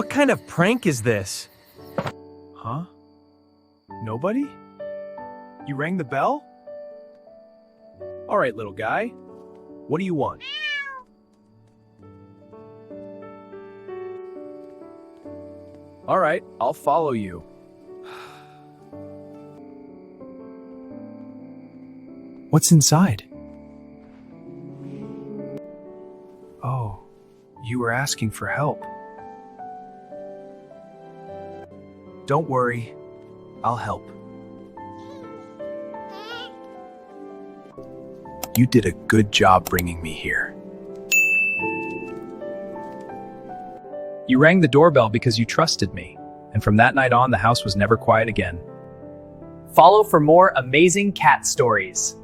What kind of prank is this? Huh? Nobody? You rang the bell? All right, little guy. What do you want? All right, I'll follow you. What's inside? Oh, you were asking for help. Don't worry, I'll help. You did a good job bringing me here. You rang the doorbell because you trusted me, and from that night on, the house was never quiet again. Follow for more amazing cat stories.